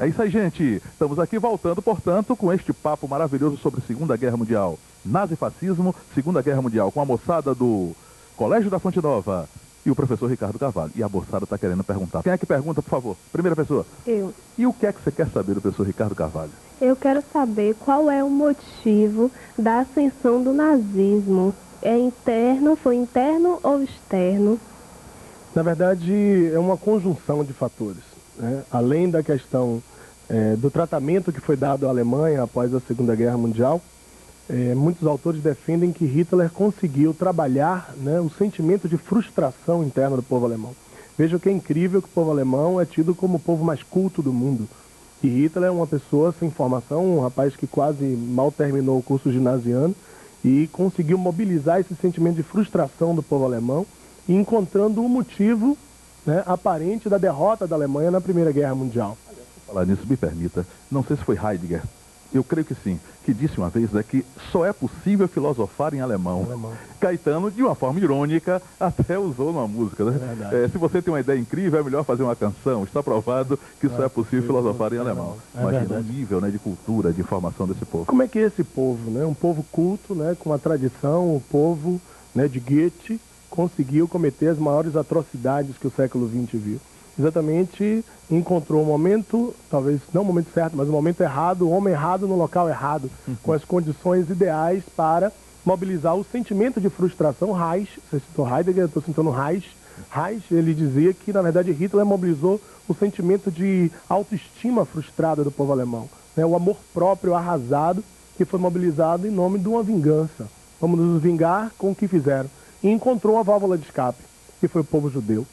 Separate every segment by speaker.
Speaker 1: É isso aí, gente. Estamos aqui voltando, portanto, com este papo maravilhoso sobre Segunda Guerra Mundial. Nazifascismo, Segunda Guerra Mundial, com a moçada do Colégio da Fonte Nova e o professor Ricardo Carvalho. E a moçada está querendo perguntar. Quem é que pergunta, por favor? Primeira pessoa.
Speaker 2: Eu.
Speaker 1: E o que é que você quer saber do professor Ricardo Carvalho?
Speaker 2: Eu quero saber qual é o motivo da ascensão do nazismo. Foi interno ou externo?
Speaker 3: Na verdade, é uma conjunção de fatores, né? Além da questão do tratamento que foi dado à Alemanha após a Segunda Guerra Mundial, muitos autores defendem que Hitler conseguiu trabalhar, né, o sentimento de frustração interna do povo alemão. Veja que é incrível que o povo alemão é tido como o povo mais culto do mundo. E Hitler é uma pessoa sem formação, um rapaz que quase mal terminou o curso ginasiano e conseguiu mobilizar esse sentimento de frustração do povo alemão, e encontrando um motivo, né, aparente da derrota da Alemanha na Primeira Guerra Mundial.
Speaker 1: Falar nisso, me permita, não sei se foi Heidegger, eu creio que sim, que disse uma vez, né, que só é possível filosofar em alemão. Caetano, de uma forma irônica, até usou numa música, né? Se você tem uma ideia incrível, é melhor fazer uma canção. Está provado que só é possível filosofar em alemão. Imagina o nível, né, de cultura, de informação desse povo.
Speaker 3: Como é que é esse povo, né? Um povo culto, né, com uma tradição, o povo, né, de Goethe, conseguiu cometer as maiores atrocidades que o século XX viu. Exatamente, encontrou um momento, talvez não o momento certo, mas o momento errado, o homem errado no local errado, com as condições ideais para mobilizar o sentimento de frustração. Reich, você citou Heidegger, eu estou citando Reich. Reich, ele dizia que, na verdade, Hitler mobilizou o sentimento de autoestima frustrada do povo alemão, né? O amor próprio arrasado que foi mobilizado em nome de uma vingança. Vamos nos vingar com o que fizeram. E encontrou uma válvula de escape, que foi o povo judeu.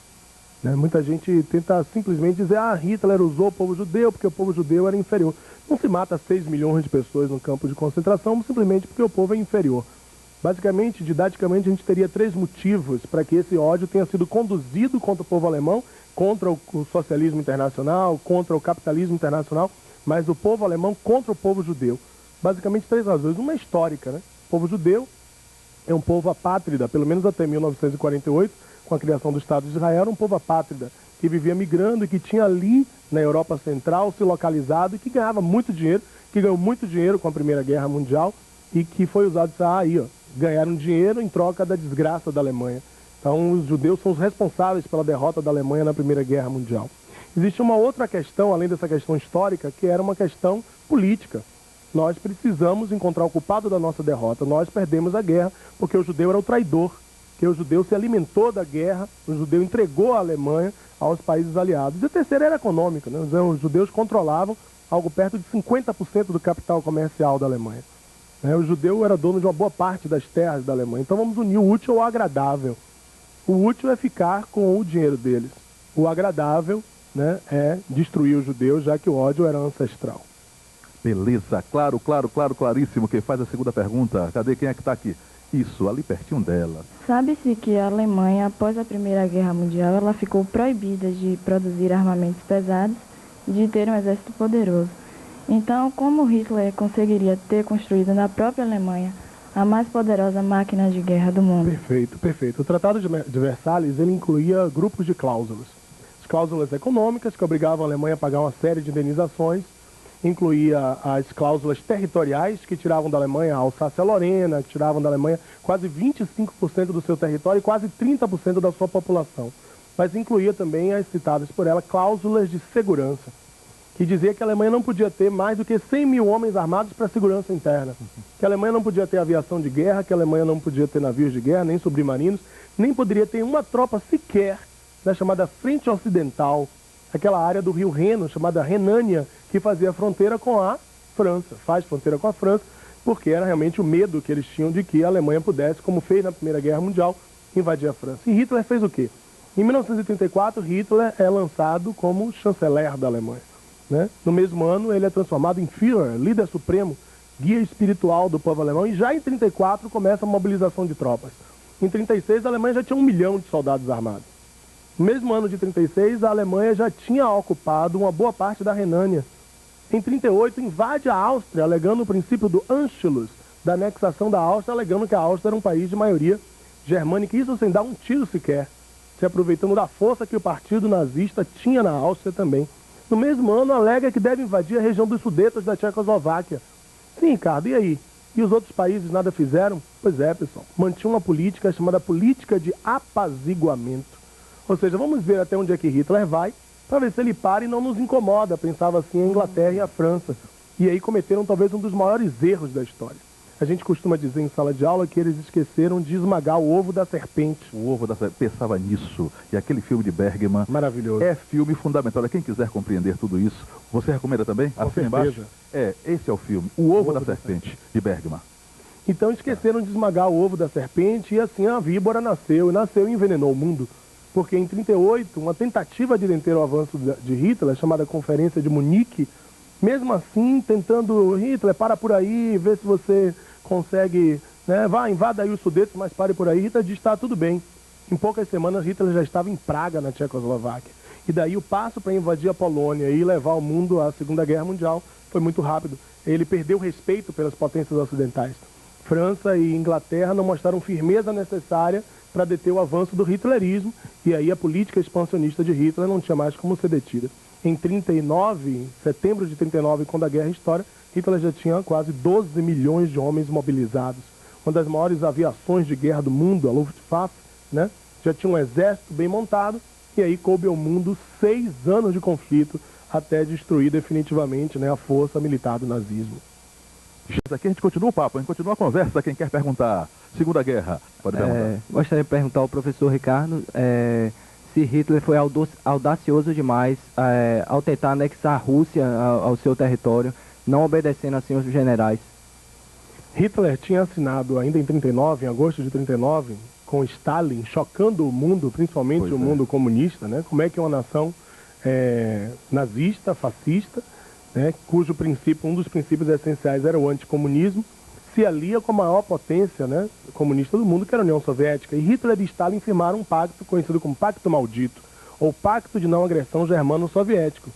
Speaker 3: Muita gente tenta simplesmente dizer, Hitler usou o povo judeu porque o povo judeu era inferior. Não se mata 6 milhões de pessoas no campo de concentração simplesmente porque o povo é inferior. Basicamente, didaticamente, a gente teria 3 motivos para que esse ódio tenha sido conduzido contra o povo alemão, contra o socialismo internacional, contra o capitalismo internacional, mas o povo alemão contra o povo judeu. Basicamente 3 razões. Uma histórica, né? O povo judeu é um povo apátrida, pelo menos até 1948, com a criação do Estado de Israel, era um povo apátrida, que vivia migrando e que tinha ali, na Europa Central, se localizado e que ganhava muito dinheiro, que ganhou muito dinheiro com a Primeira Guerra Mundial e que foi usado ganharam dinheiro em troca da desgraça da Alemanha. Então, os judeus são os responsáveis pela derrota da Alemanha na Primeira Guerra Mundial. Existe uma outra questão, além dessa questão histórica, que era uma questão política. Nós precisamos encontrar o culpado da nossa derrota. Nós perdemos a guerra porque o judeu era o traidor, que o judeu se alimentou da guerra, o judeu entregou a Alemanha aos países aliados. E a terceira era econômica, né? Os judeus controlavam algo perto de 50% do capital comercial da Alemanha. O judeu era dono de uma boa parte das terras da Alemanha. Então vamos unir o útil ao agradável. O útil é ficar com o dinheiro deles. O agradável, né, é destruir os judeus, já que o ódio era ancestral.
Speaker 1: Beleza, claríssimo. Quem faz a segunda pergunta? Cadê quem é que está aqui? Isso, ali pertinho dela.
Speaker 4: Sabe-se que a Alemanha, após a Primeira Guerra Mundial, ela ficou proibida de produzir armamentos pesados e de ter um exército poderoso. Então, como Hitler conseguiria ter construído na própria Alemanha a mais poderosa máquina de guerra do mundo?
Speaker 3: Perfeito. O Tratado de Versalhes, ele incluía grupos de cláusulas. As cláusulas econômicas, que obrigavam a Alemanha a pagar uma série de indenizações, incluía as cláusulas territoriais, que tiravam da Alemanha a Alsácia-Lorena, que tiravam da Alemanha quase 25% do seu território e quase 30% da sua população. Mas incluía também as citadas por ela cláusulas de segurança, que dizia que a Alemanha não podia ter mais do que 100 mil homens armados para a segurança interna, que a Alemanha não podia ter aviação de guerra, que a Alemanha não podia ter navios de guerra, nem submarinos, nem poderia ter uma tropa sequer na chamada Frente Ocidental, aquela área do rio Reno, chamada Renânia, que fazia fronteira com a França, faz fronteira com a França, porque era realmente o medo que eles tinham de que a Alemanha pudesse, como fez na Primeira Guerra Mundial, invadir a França. E Hitler fez o quê? Em 1934, Hitler é lançado como chanceler da Alemanha, né? No mesmo ano, ele é transformado em Führer, líder supremo, guia espiritual do povo alemão, e já em 1934 começa a mobilização de tropas. Em 1936, a Alemanha já tinha 1 milhão de soldados armados. No mesmo ano de 1936, a Alemanha já tinha ocupado uma boa parte da Renânia. Em 1938, invade a Áustria, alegando o princípio do Anschluss, da anexação da Áustria, alegando que a Áustria era um país de maioria germânica, isso sem dar um tiro sequer, se aproveitando da força que o partido nazista tinha na Áustria também. No mesmo ano, alega que deve invadir a região dos Sudetos da Tchecoslováquia. Sim, Ricardo, e aí? E os outros países nada fizeram? Pois é, pessoal. Mantinha uma política chamada política de apaziguamento. Ou seja, vamos ver até onde é que Hitler vai, para ver se ele para e não nos incomoda. Pensava assim a Inglaterra e a França. E aí cometeram talvez um dos maiores erros da história. A gente costuma dizer em sala de aula que eles esqueceram de esmagar o ovo da serpente.
Speaker 1: O ovo da serpente, pensava nisso. E aquele filme de Bergman...
Speaker 3: Maravilhoso.
Speaker 1: É filme fundamental. Olha, quem quiser compreender tudo isso, você recomenda também?
Speaker 3: Com
Speaker 1: Assina
Speaker 3: certeza.
Speaker 1: embaixo. Esse é o filme. O Ovo da Serpente, de Bergman.
Speaker 3: Então esqueceram de esmagar o ovo da serpente e assim a víbora nasceu. E nasceu e envenenou o mundo. Porque em 1938, uma tentativa de deter o avanço de Hitler, chamada Conferência de Munique, mesmo assim, tentando, Hitler, para por aí, vê se você consegue, né, vá, invada aí os Sudetos, mas pare por aí. Hitler diz, está tudo bem. Em poucas semanas, Hitler já estava em Praga, na Tchecoslováquia. E daí o passo para invadir a Polônia e levar o mundo à Segunda Guerra Mundial foi muito rápido. Ele perdeu respeito pelas potências ocidentais. França e Inglaterra não mostraram firmeza necessária para deter o avanço do hitlerismo, e aí a política expansionista de Hitler não tinha mais como ser detida. Em 39, em setembro de 39, quando a guerra estoura, Hitler já tinha quase 12 milhões de homens mobilizados. Uma das maiores aviações de guerra do mundo, a Luftwaffe, né, já tinha um exército bem montado, e aí coube ao mundo 6 anos de conflito até destruir definitivamente, né, a força militar do nazismo.
Speaker 1: Aqui a gente continua o papo, a gente continua a conversa. Quem quer perguntar? Segunda Guerra, pode perguntar.
Speaker 5: Gostaria de perguntar ao professor Ricardo se Hitler foi audacioso demais ao tentar anexar a Rússia ao seu território, não obedecendo assim os generais.
Speaker 3: Hitler tinha assinado ainda em 39, em agosto de 39, com Stalin, chocando o mundo, principalmente o mundo comunista, né? Como é que uma nação nazista, fascista, né, cujo princípio, um dos princípios essenciais era o anticomunismo, se alia com a maior potência, né, comunista do mundo, que era a União Soviética. E Hitler e Stalin firmaram um pacto conhecido como Pacto Maldito, ou Pacto de Não Agressão Germano-Soviético,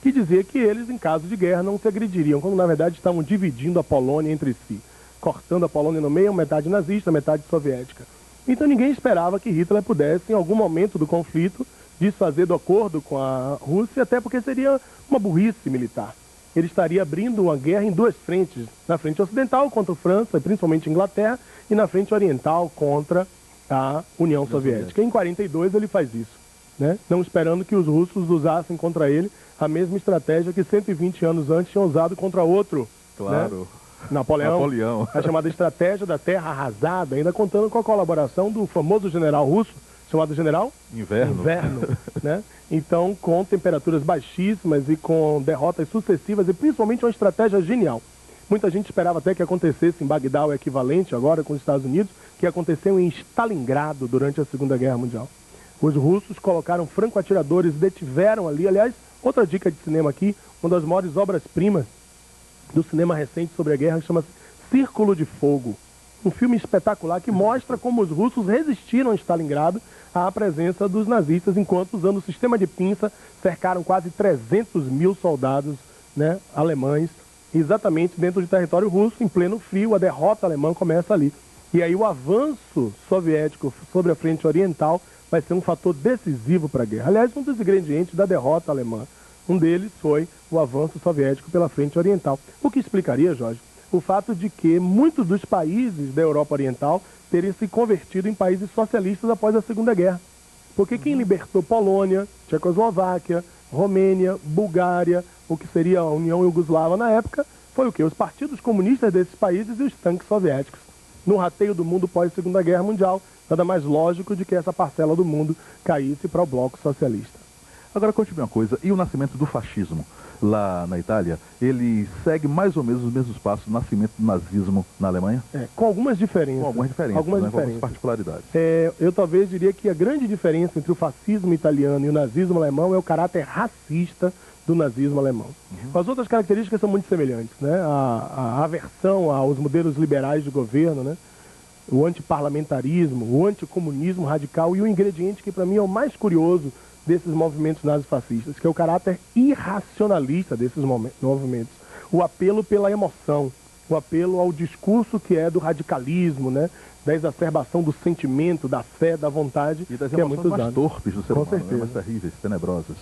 Speaker 3: que dizia que eles, em caso de guerra, não se agrediriam, quando na verdade estavam dividindo a Polônia entre si, cortando a Polônia no meio, metade nazista, metade soviética. Então ninguém esperava que Hitler pudesse, em algum momento do conflito, desfazer do acordo com a Rússia, até porque seria uma burrice militar. Ele estaria abrindo uma guerra em 2 frentes, na frente ocidental contra a França, principalmente a Inglaterra, e na frente oriental contra a União Soviética. Em 42 ele faz isso, né? Não esperando que os russos usassem contra ele a mesma estratégia que 120 anos antes tinham usado contra outro,
Speaker 1: claro,
Speaker 3: né? Napoleão. A chamada estratégia da terra arrasada, ainda contando com a colaboração do famoso general russo, chamado General
Speaker 1: Inverno,
Speaker 3: né? Então, com temperaturas baixíssimas e com derrotas sucessivas e principalmente uma estratégia genial. Muita gente esperava até que acontecesse em Bagdá, o equivalente agora com os Estados Unidos, que aconteceu em Stalingrado durante a Segunda Guerra Mundial. Os russos colocaram franco-atiradores, detiveram ali, aliás, outra dica de cinema aqui, uma das maiores obras-primas do cinema recente sobre a guerra, chama-se Círculo de Fogo. Um filme espetacular que mostra como os russos resistiram em Stalingrado à presença dos nazistas, enquanto, usando o sistema de pinça, cercaram quase 300 mil soldados, né, alemães, exatamente dentro de território russo, em pleno frio. A derrota alemã começa ali. E aí o avanço soviético sobre a frente oriental vai ser um fator decisivo para a guerra. Aliás, um dos ingredientes da derrota alemã, um deles foi o avanço soviético pela frente oriental. O que explicaria, Jorge, o fato de que muitos dos países da Europa Oriental terem se convertido em países socialistas após a Segunda Guerra. Porque quem libertou Polônia, Tchecoslováquia, Romênia, Bulgária, o que seria a União Iugoslava na época, foi o quê? Os partidos comunistas desses países e os tanques soviéticos. No rateio do mundo pós-Segunda Guerra Mundial, nada mais lógico de que essa parcela do mundo caísse para o bloco socialista.
Speaker 1: Agora, conte-me uma coisa, e o nascimento do fascismo lá na Itália, ele segue mais ou menos os mesmos passos do nascimento do nazismo na Alemanha?
Speaker 3: Com algumas diferenças.
Speaker 1: Com algumas diferenças,
Speaker 3: algumas
Speaker 1: particularidades.
Speaker 3: Eu talvez diria que a grande diferença entre o fascismo italiano e o nazismo alemão é o caráter racista do nazismo alemão. As outras características são muito semelhantes, né? A aversão aos modelos liberais de governo, né? O antiparlamentarismo, o anticomunismo radical e o ingrediente que para mim é o mais curioso desses movimentos nazifascistas, que é o caráter irracionalista desses movimentos. O apelo pela emoção, o apelo ao discurso que é do radicalismo, né? Da exacerbação do sentimento, da fé, da vontade,
Speaker 1: e das
Speaker 3: que é muito usado.
Speaker 1: mais torpes do ser humano,
Speaker 3: certeza.
Speaker 1: mais terríveis, tenebrosas.